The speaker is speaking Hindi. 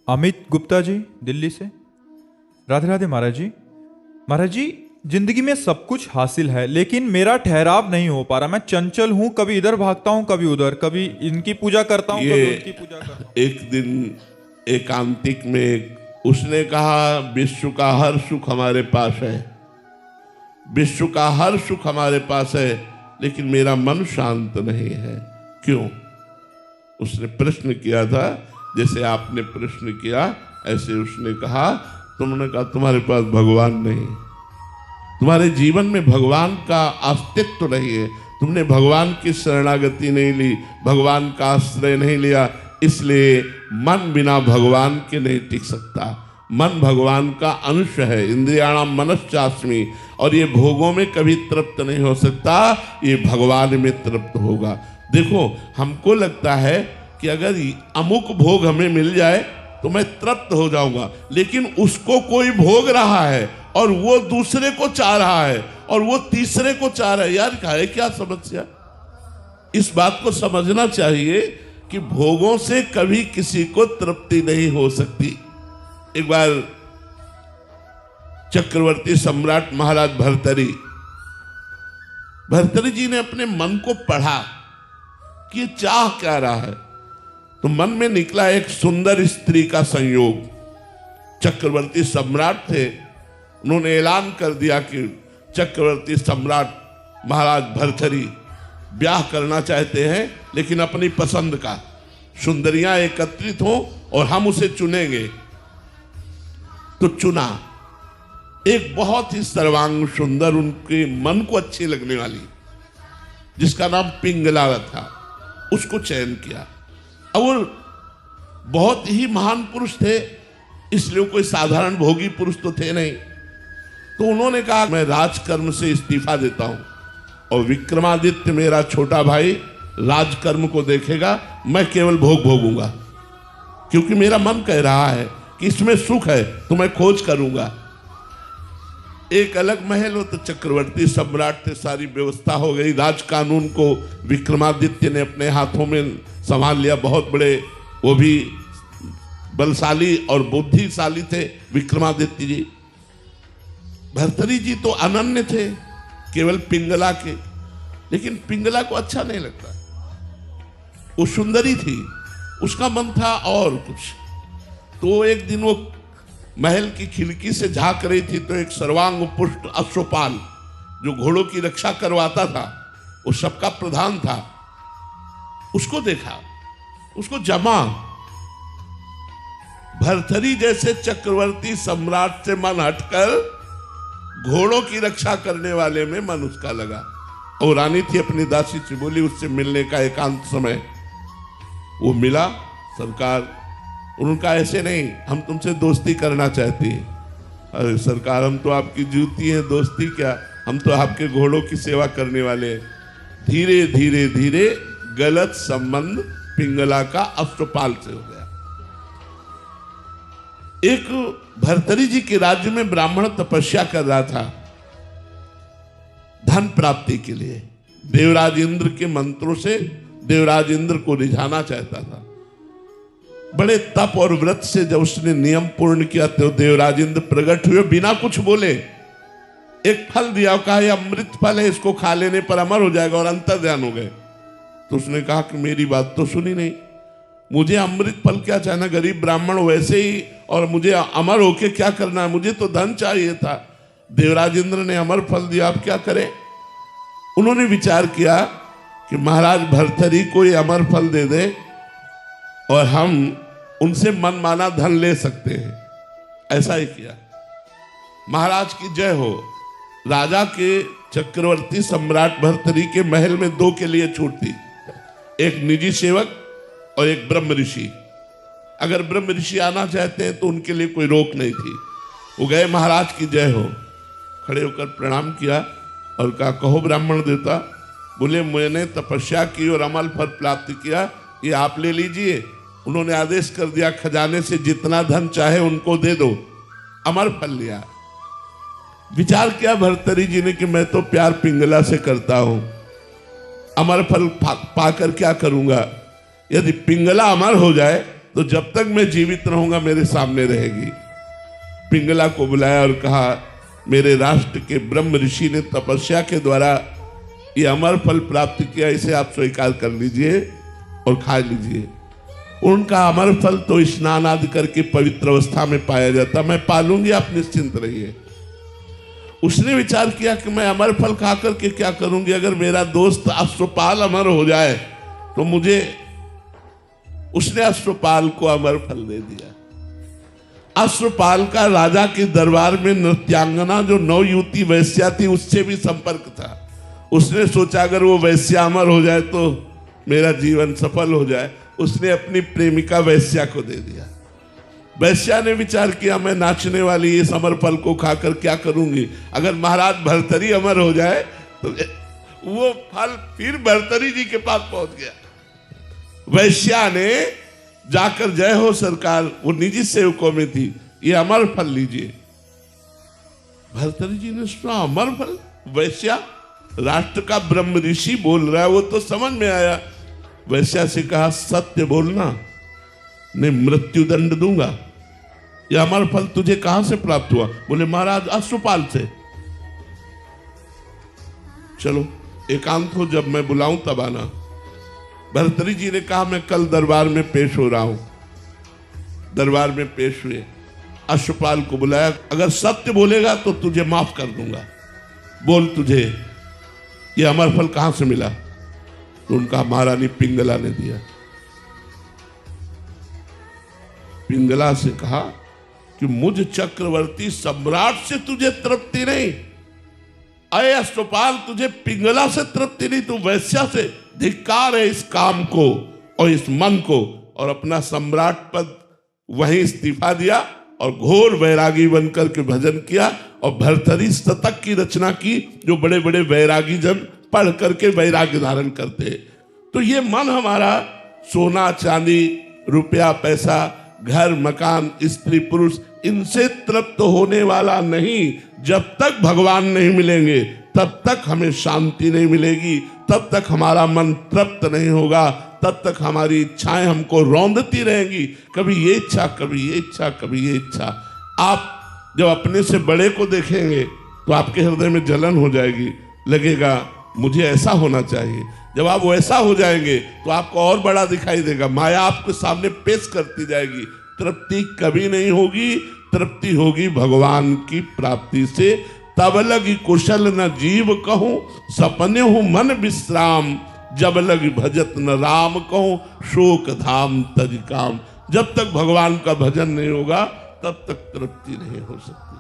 अमित गुप्ता जी, दिल्ली से। राधे राधे महाराज जी। महाराज जी, जिंदगी में सब कुछ हासिल है लेकिन मेरा ठहराव नहीं हो पा रहा। मैं चंचल हूँ, कभी इधर भागता हूँ कभी उधर, कभी इनकी पूजा करता हूँ कभी उनकी पूजा करता हूँ। एक दिन एकांतिक में उसने कहा, विश्व का हर सुख हमारे पास है, विश्व का हर सुख हमारे पास है, लेकिन मेरा मन शांत नहीं है। क्यों? उसने प्रश्न किया था, जैसे आपने प्रश्न किया ऐसे उसने कहा। तुमने कहा तुम्हारे पास भगवान नहीं, तुम्हारे जीवन में भगवान का अस्तित्व नहीं है, तुमने भगवान की शरणागति नहीं ली, भगवान का आश्रय नहीं लिया, इसलिए मन बिना भगवान के नहीं टिक सकता। मन भगवान का अंश है, इंद्रियाणाम मनश्चास्मि, और ये भोगों में कभी तृप्त नहीं हो सकता, ये भगवान में तृप्त होगा। देखो, हमको लगता है कि अगर अमुक भोग हमें मिल जाए तो मैं तृप्त हो जाऊंगा, लेकिन उसको कोई भोग रहा है और वो दूसरे को चाह रहा है और वो तीसरे को चाह रहा है। यार है क्या समस्या? इस बात को समझना चाहिए कि भोगों से कभी किसी को तृप्ति नहीं हो सकती। एक बार चक्रवर्ती सम्राट महाराज भर्तरी जी ने अपने मन को पढ़ा कि ये चाह क्या रहा है, तो मन में निकला एक सुंदर स्त्री का संयोग। चक्रवर्ती सम्राट थे, उन्होंने ऐलान कर दिया कि चक्रवर्ती सम्राट महाराज भर्तरी ब्याह करना चाहते हैं, लेकिन अपनी पसंद का। सुंदरियां एकत्रित हों और हम उसे चुनेंगे। तो चुना एक बहुत ही सर्वांग सुंदर, उनके मन को अच्छी लगने वाली, जिसका नाम पिंगला था, उसको चयन किया। अब वो बहुत ही महान पुरुष थे, इसलिए कोई साधारण भोगी पुरुष तो थे नहीं। तो उन्होंने कहा मैं राजकर्म से इस्तीफा देता हूं और विक्रमादित्य मेरा छोटा भाई राजकर्म को देखेगा, मैं केवल भोग भोगूंगा, क्योंकि मेरा मन कह रहा है कि इसमें सुख है, तो मैं खोज करूंगा। एक अलग महल हो, तो चक्रवर्ती सम्राट थे, सारी व्यवस्था हो गई। राज कानून को विक्रमादित्य ने अपने हाथों में संभाल लिया। बहुत बड़े, वो भी बलशाली और बुद्धिशाली थे विक्रमादित्य जी। भर्तरी जी तो अनन्य थे केवल पिंगला के, लेकिन पिंगला को अच्छा नहीं लगता। वो सुंदरी थी, उसका मन था और कुछ। तो एक दिन वो महल की खिड़की से झांक रही थी, तो एक सर्वांग पुष्ट अश्वपाल जो घोड़ों की रक्षा करवाता था, वो सबका प्रधान था, उसको देखा, उसको जमा। भर्तरी जैसे चक्रवर्ती सम्राट से मन हटकर घोड़ों की रक्षा करने वाले में मन उसका लगा। और रानी थी, अपनी दासी से बोली उससे मिलने का एकांत समय। वो मिला। सरकार, उनका ऐसे नहीं, हम तुमसे दोस्ती करना चाहती हैं। अरे सरकार, हम तो आपकी जूती हैं, दोस्ती क्या, हम तो आपके घोड़ों की सेवा करने वाले हैं। धीरे धीरे धीरे गलत संबंध पिंगला का अश्वपाल से हो गया। एक भर्तरी जी के राज्य में ब्राह्मण तपस्या कर रहा था धन प्राप्ति के लिए। देवराज इंद्र के मंत्रों से देवराज इंद्र को रिझाना चाहता था। बड़े तप और व्रत से जब उसने नियम पूर्ण किया, तो देवराज इंद्र प्रकट हुए, बिना कुछ बोले एक फल दिया, कहा यह अमृत फल है, इसको खा लेने पर अमर हो जाएगा, और अंतर्ध्यान हो गए। तो उसने कहा कि मेरी बात तो सुनी नहीं, मुझे अमृत फल क्या चाहिए, गरीब ब्राह्मण वैसे ही, और मुझे अमर होके क्या करना है, मुझे तो धन चाहिए था। देवराज इंद्र ने अमर फल दिया, आप क्या करें? उन्होंने विचार किया कि महाराज भर्तरी को ये अमर फल दे दे और हम उनसे मनमाना धन ले सकते हैं। ऐसा ही किया। महाराज की जय हो। राजा के चक्रवर्ती सम्राट भर्तरी के महल में दो के लिए छूट थी, एक निजी सेवक और एक ब्रह्म ऋषि। अगर ब्रह्म ऋषि आना चाहते हैं तो उनके लिए कोई रोक नहीं थी। वो गए, महाराज की जय हो, खड़े होकर प्रणाम किया और कहा कहो ब्राह्मण देवता। बोले मैंने तपस्या की और अमल फल प्राप्त किया, ये आप ले लीजिए। उन्होंने आदेश कर दिया खजाने से जितना धन चाहे उनको दे दो। अमर फल लिया। विचार किया भर्तरी जी ने कि मैं तो प्यार पिंगला से करता हूं, अमर फल पाकर क्या करूंगा? यदि पिंगला अमर हो जाए तो जब तक मैं जीवित रहूंगा मेरे सामने रहेगी। पिंगला को बुलाया और कहा, मेरे राष्ट्र के ब्रह्म ऋषि ने तपस्या के द्वारा ये अमर फल प्राप्त किया, इसे आप स्वीकार कर लीजिए और खा लीजिए। उनका अमर फल तो स्नान आदि करके पवित्र अवस्था में पाया जाता, मैं पालूंगी, आप निश्चिंत रहिए। उसने विचार किया कि मैं अमर फल खा करके क्या करूंगी, अगर मेरा दोस्त अश्वपाल अमर हो जाए तो मुझे, उसने अश्वपाल को अमर फल दे दिया। अश्वपाल का राजा के दरबार में नृत्यांगना जो नवयुवती वैश्या थी उससे भी संपर्क था। उसने सोचा अगर वो वैश्या अमर हो जाए तो मेरा जीवन सफल हो जाए। उसने अपनी प्रेमिका वैश्या को दे दिया। वैश्या ने विचार किया, मैं नाचने वाली इस अमर फल को खाकर क्या करूंगी, अगर महाराज भर्तरी अमर हो जाए तो वो फल फिर भर्तरी जी के पास पहुंच गया। वैश्या ने जाकर, जय हो सरकार, वो निजी सेवकों में थी, ये अमर फल लीजिए। भर्तरी जी ने सुना अमर फल, वैश्या राष्ट्र का ब्रह्म ऋषि बोल रहा है, वो तो समझ में आया। वैश्या से कहा, सत्य बोलना, नहीं मृत्यु दंड दूंगा। यह अमर फल तुझे कहां से प्राप्त हुआ? बोले महाराज अश्वपाल से। चलो एकांत हो, जब मैं बुलाऊं तब आना। भर्तरी जी ने कहा, मैं कल दरबार में पेश हो रहा हूं। दरबार में पेश हुए, अश्वपाल को बुलाया, अगर सत्य बोलेगा तो तुझे माफ कर दूंगा, बोल तुझे ये अमर फल कहां से मिला? तो उनका महारानी पिंगला ने दिया। पिंगला से कहा कि मुझ चक्रवर्ती सम्राट से तुझे तृप्ति नहीं, अय अश्वपाल तुझे पिंगला से तृप्ति नहीं, तू वैश्या से। धिक्कार है इस काम को और इस मन को। और अपना सम्राट पद वहीं इस्तीफा दिया और घोर वैरागी बनकर के भजन किया और भर्तरी शतक की रचना की, जो बड़े बड़े वैरागी जन पढ़ करके वैराग्य धारण करते। तो ये मन हमारा सोना चांदी रुपया पैसा घर मकान स्त्री पुरुष इनसे तृप्त होने वाला नहीं। जब तक भगवान नहीं मिलेंगे तब तक हमें शांति नहीं मिलेगी, तब तक हमारा मन तृप्त नहीं होगा, तब तक हमारी इच्छाएं हमको रौंदती रहेंगी, कभी ये इच्छा कभी ये इच्छा कभी ये इच्छा। आप जब अपने से बड़े को देखेंगे तो आपके हृदय में जलन हो जाएगी, लगेगा मुझे ऐसा होना चाहिए। जब आप वैसा हो जाएंगे तो आपको और बड़ा दिखाई देगा, माया आपके सामने पेश करती जाएगी। तृप्ति कभी नहीं होगी, तृप्ति होगी भगवान की प्राप्ति से। तब लगी कुशल न जीव कहूं, सपने हूं मन विश्राम, जब लगी भजत न राम कहूं, शोक धाम तज काम। जब तक भगवान का भजन नहीं होगा तब तक तृप्ति नहीं हो सकती।